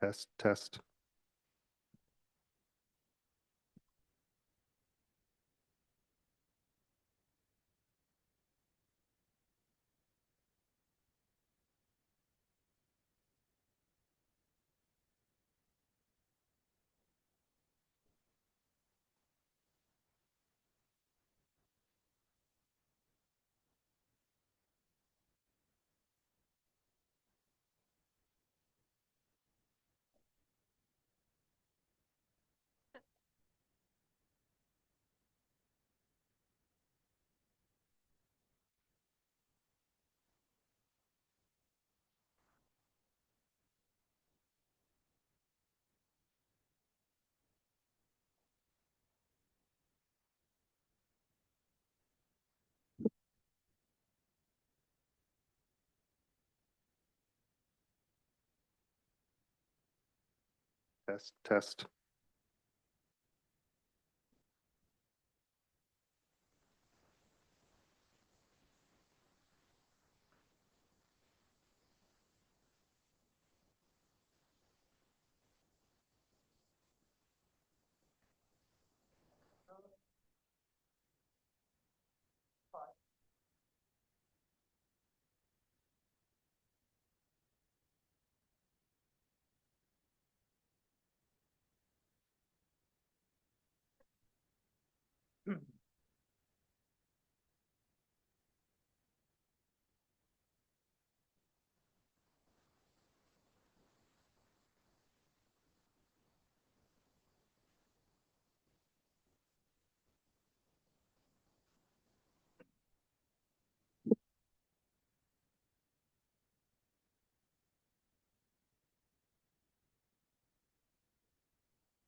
Test, test, test, test,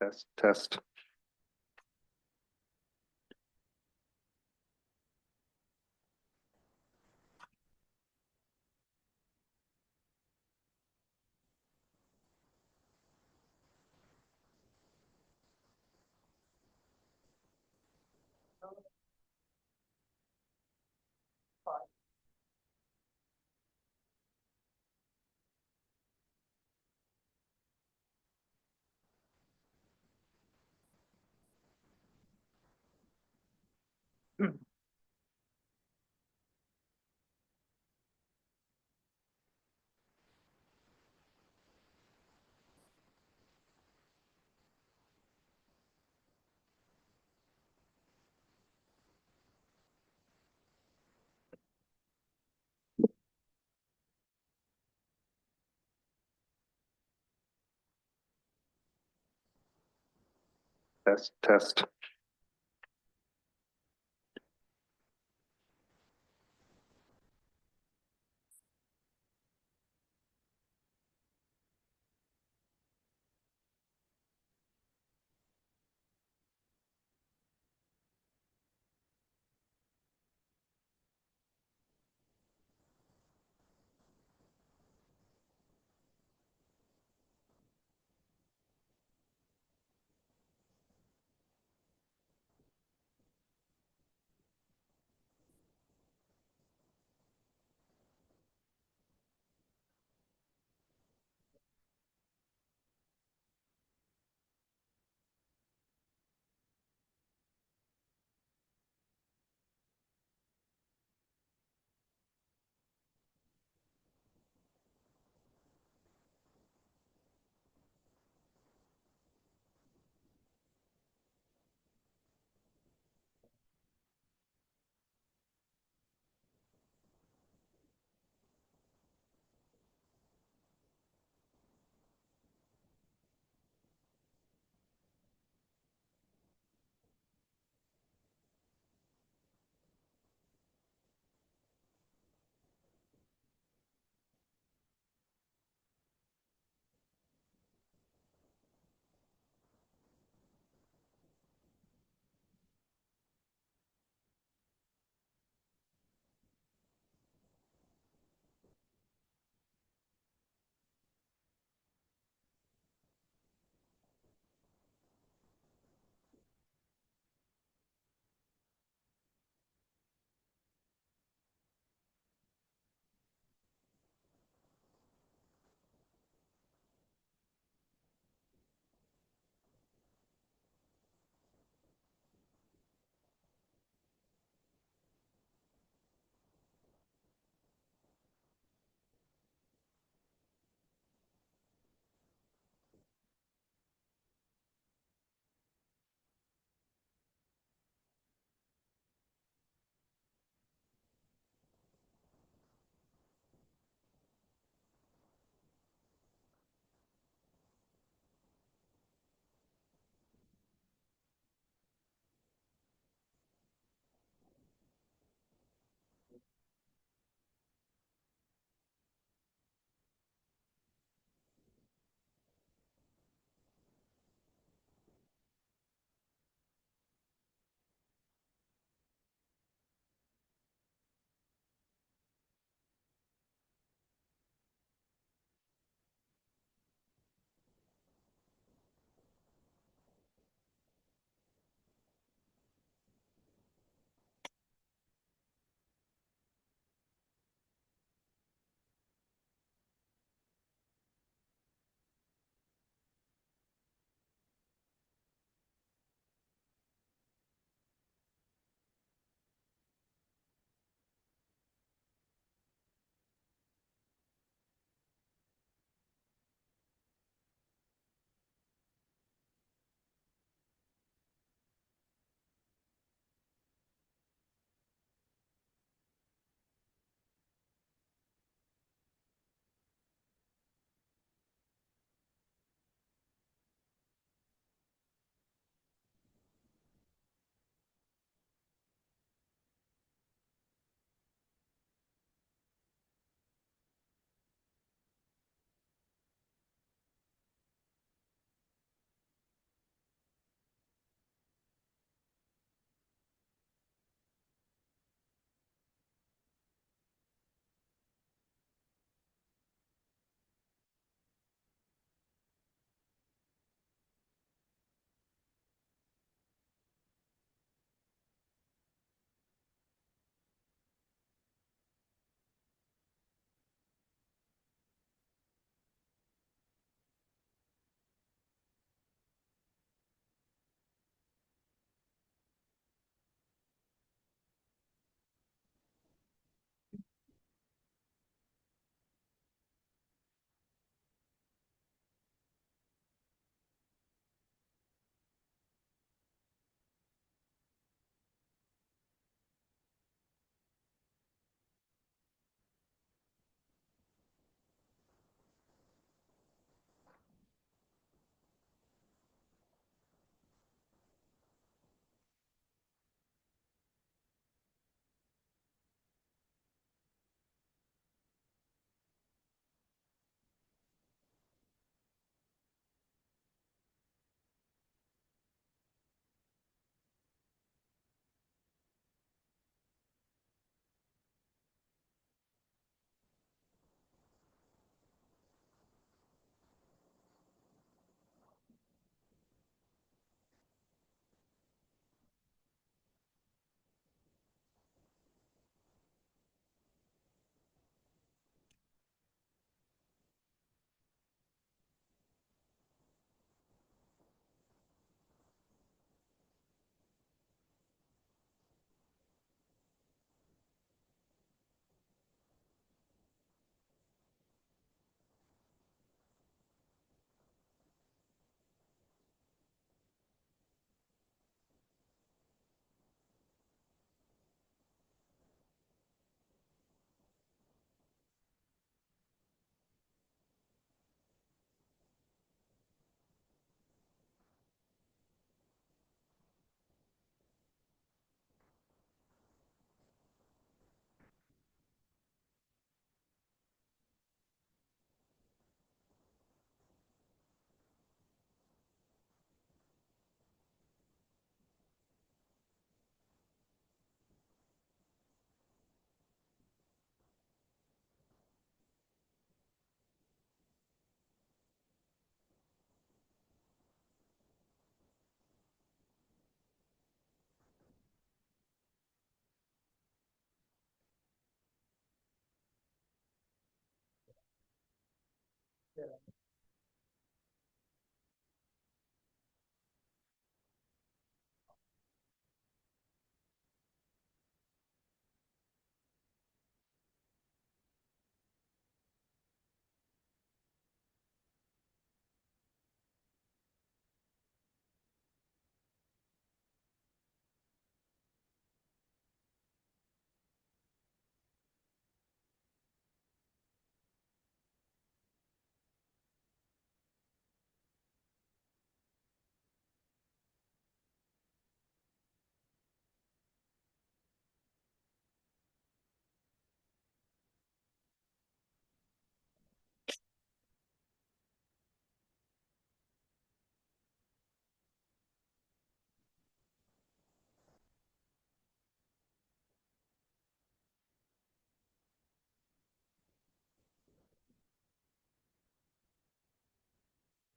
test, test, test, test,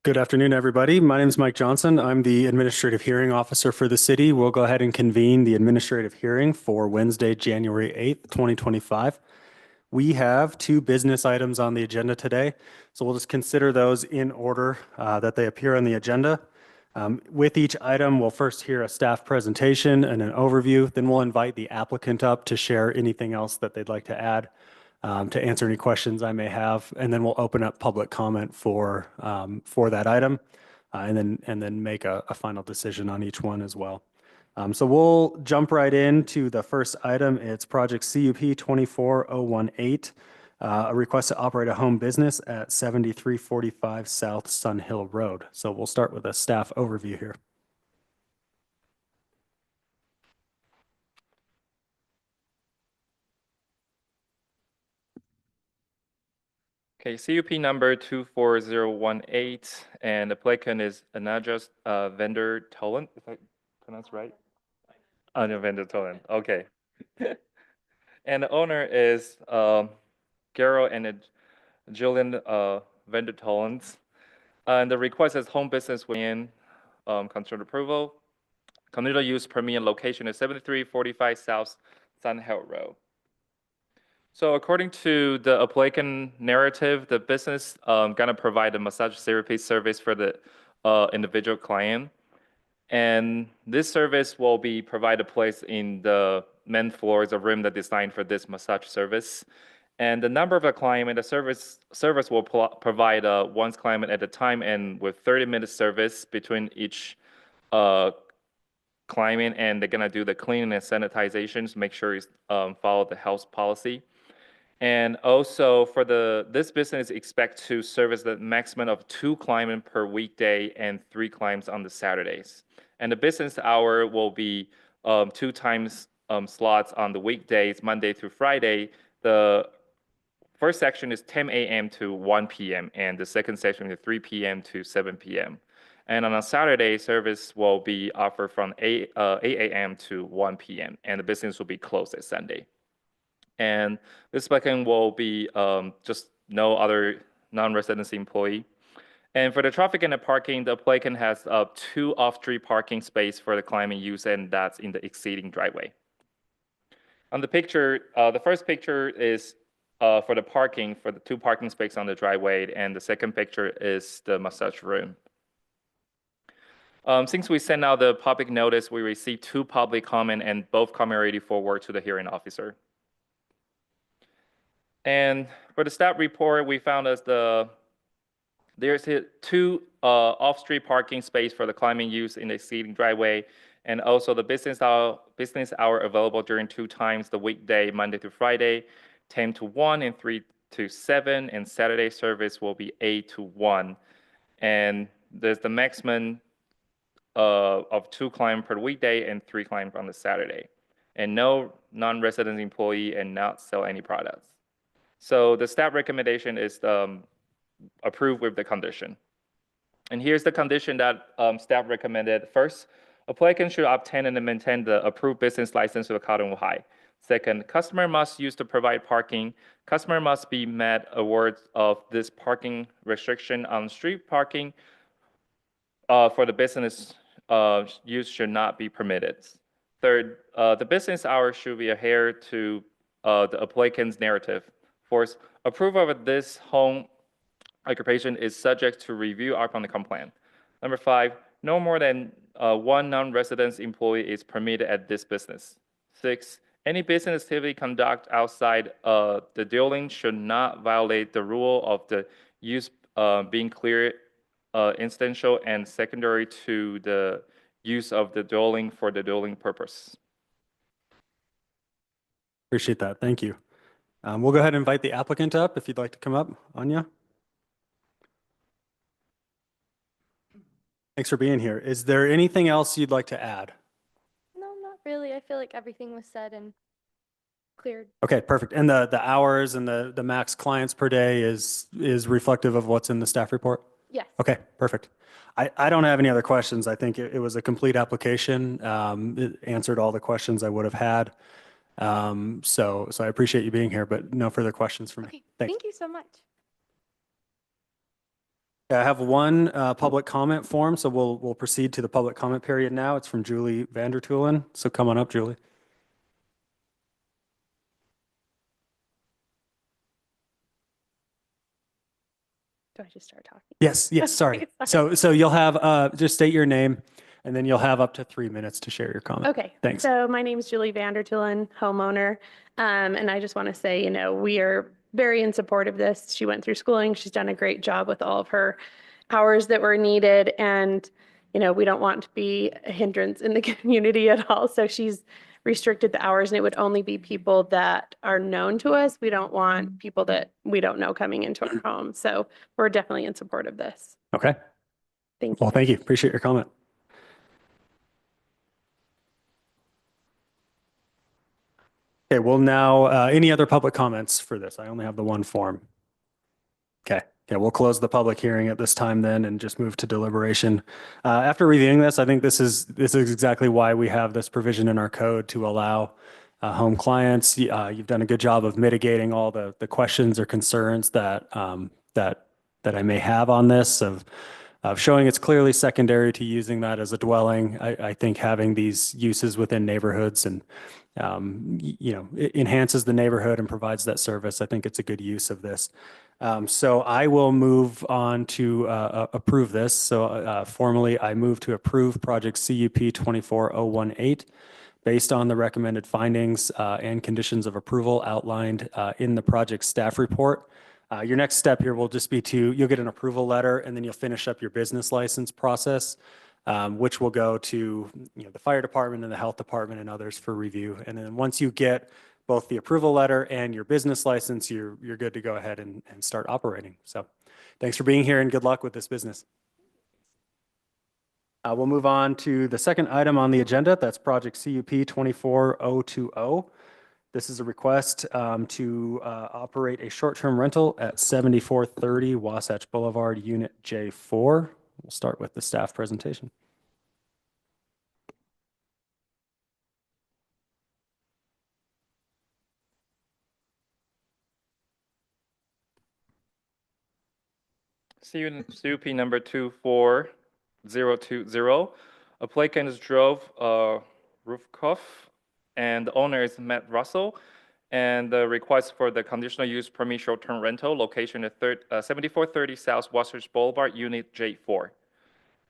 Good afternoon, everybody. My name is Mike Johnson. I'm the Administrative Hearing Officer for the city. We'll go ahead and convene the administrative hearing for Wednesday, January 8th, 2025. We have two business items on the agenda today, so we'll just consider those in order that they appear on the agenda. With each item, we'll first hear a staff presentation and an overview. Then we'll invite the applicant up to share anything else that they'd like to add, to answer any questions I may have, and then we'll open up public comment for that item, and then make a final decision on each one as well. So we'll jump right into the first item. It's project CUP 24018, a request to operate a home business at 7345 South Sun Hill Road. So we'll start with a staff overview here. Okay, CUP number 24018, and the applicant is Anadrus Vendor Toland. Is that pronounced right? No, Vendor Toland. Okay. And the owner is Garo and Julian Vendor Toland. And the request is home business within considered approval. Conditional use permit and location is 7345 South Sun Hill Road. So according to the applicant narrative, the business gonna provide a massage therapy service for the individual client. And this service will be provided place in the main floors of room that designed for this massage service. And the number of the client and the service will provide one client at a time and with 30-minute service between each client, and they're gonna do the cleaning and sanitizations, make sure you follow the health policy. And also for this business expect to service the maximum of 2 clients per weekday and 3 clients on the Saturdays. And the business hour will be 2 times slots on the weekdays, Monday through Friday. The first section is 10 a.m. to 1 p.m. and the second section is 3 p.m. to 7 p.m. And on a Saturday, service will be offered from 8 a.m. to 1 p.m. and the business will be closed at Sunday. And this applicant will be just no other non-residency employee. And for the traffic and the parking, the applicant has 2 off-street parking space for the client use, and that's in the exceeding driveway. On the picture, the first picture is for the parking, for the 2 parking spaces on the driveway, and the second picture is the massage room. Since we sent out the public notice, we received 2 public comment, and both comment already forward to the hearing officer. And for the staff report, we found there's 2 off-street parking space for the climbing use in the exceeding driveway, and also the business hour available during 2 times the weekday, Monday through Friday, 10 to 1 and 3 to 7, and Saturday service will be 8 to 1. And there's the maximum of 2 clients per weekday and 3 clients on the Saturday, and no non-resident employee and not sell any products. So the staff recommendation is approved with the condition. And here's the condition that staff recommended. First, applicant should obtain and maintain the approved business license with Cottonwood High. Second, customer must use to provide parking. Customer must be met aware of this parking restriction on street parking for the business use should not be permitted. Third, the business hours should be adhered to the applicant's narrative. Fourth, approval of this home occupation is subject to review upon the complaint. Number 5, no more than one non-resident employee is permitted at this business. 6, any business activity conducted outside the dwelling should not violate the rule of the use being clear, incidental, and secondary to the use of the dwelling for the dwelling purpose. Appreciate that. Thank you. We'll go ahead and invite the applicant up if you'd like to come up. Anya? Thanks for being here. Is there anything else you'd like to add? No, not really. I feel like everything was said and cleared. Okay, perfect. And the hours and the max clients per day is reflective of what's in the staff report? Yes. Okay, perfect. I don't have any other questions. I think it was a complete application. It answered all the questions I would have had. So I appreciate you being here, but no further questions from me. Okay. Thanks. Thank you so much. I have one public comment form, so we'll proceed to the public comment period now. It's from Julie Vandertulen. So come on up, Julie. Do I just start talking? Yes, sorry. Sorry. So you'll have, just state your name, and then you'll have up to 3 minutes to share your comment. Okay. Thanks. So my name is Julie Vandertulen, homeowner. And I just want to say, we are very in support of this. She went through schooling. She's done a great job with all of her hours that were needed. And, we don't want to be a hindrance in the community at all. So she's restricted the hours, and it would only be people that are known to us. We don't want people that we don't know coming into our home. So we're definitely in support of this. Okay. Thank you. Well, thank you. Appreciate your comment. Okay, well now, any other public comments for this? I only have the one form. Okay, we'll close the public hearing at this time then and just move to deliberation. After reviewing this, I think this is exactly why we have this provision in our code to allow home clients. You've done a good job of mitigating all the questions or concerns that I may have on this, of showing it's clearly secondary to using that as a dwelling. I think having these uses within neighborhoods and it enhances the neighborhood and provides that service. I think it's a good use of this. So I will move on to approve this. So formally, I move to approve project CUP 24018 based on the recommended findings and conditions of approval outlined in the project staff report. Your next step here will just be you'll get an approval letter, and then you'll finish up your business license process, which will go to the fire department and the health department and others for review. And then once you get both the approval letter and your business license, you're good to go ahead and start operating. So thanks for being here, and good luck with this business. We'll move on to the second item on the agenda. That's project CUP 24020. This is a request to operate a short-term rental at 7430 Wasatch Boulevard, Unit J4. We'll start with the staff presentation. CUP number 24020. Applicant drove Rufkoff, and the owner is Matt Russell. And the request for the conditional use permit short-term rental location at 7430 South Wasatch Boulevard, Unit J4.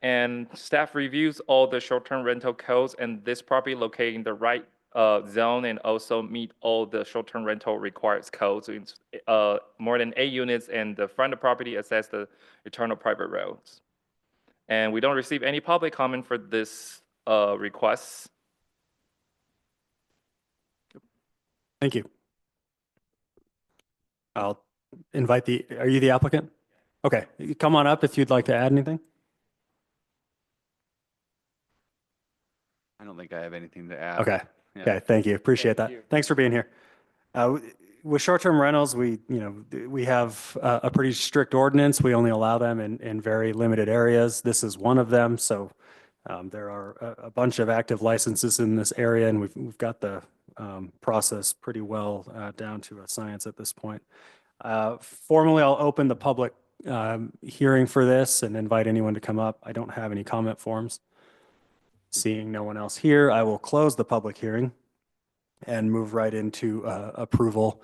And staff reviews all the short-term rental codes, and this property located in the right zone and also meet all the short-term rental requires codes. It's more than 8 units, and the front of the property access the internal private roads. And we don't receive any public comment for this request. Thank you. I'll invite are you the applicant? Okay, come on up if you'd like to add anything. I don't think I have anything to add. Okay. Yeah. Okay. Thank you. Appreciate that. Thanks for being here. With short-term rentals, we have a pretty strict ordinance. We only allow them in very limited areas. This is one of them. So there are a bunch of active licenses in this area, and we've got the process pretty well down to a science at this point. Formally, I'll open the public hearing for this and invite anyone to come up. I don't have any comment forms. Seeing no one else here, I will close the public hearing. and move right into approval.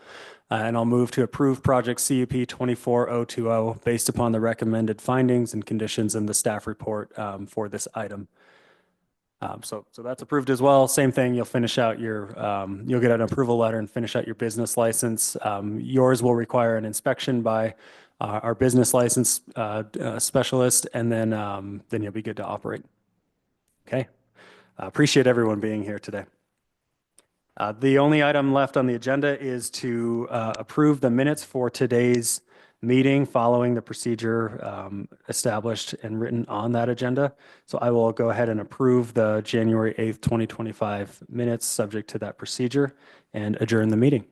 And I'll move to approve project CUP 24020 based upon the recommended findings and conditions in the staff report for this item. So that's approved as well. Same thing, you'll finish out your, you'll get an approval letter and finish out your business license. Yours will require an inspection by our business license specialist, and then you'll be good to operate. Okay. Appreciate everyone being here today. The only item left on the agenda is to approve the minutes for today's meeting following the procedure established and written on that agenda. So I will go ahead and approve the January 8th, 2025 minutes subject to that procedure and adjourn the meeting.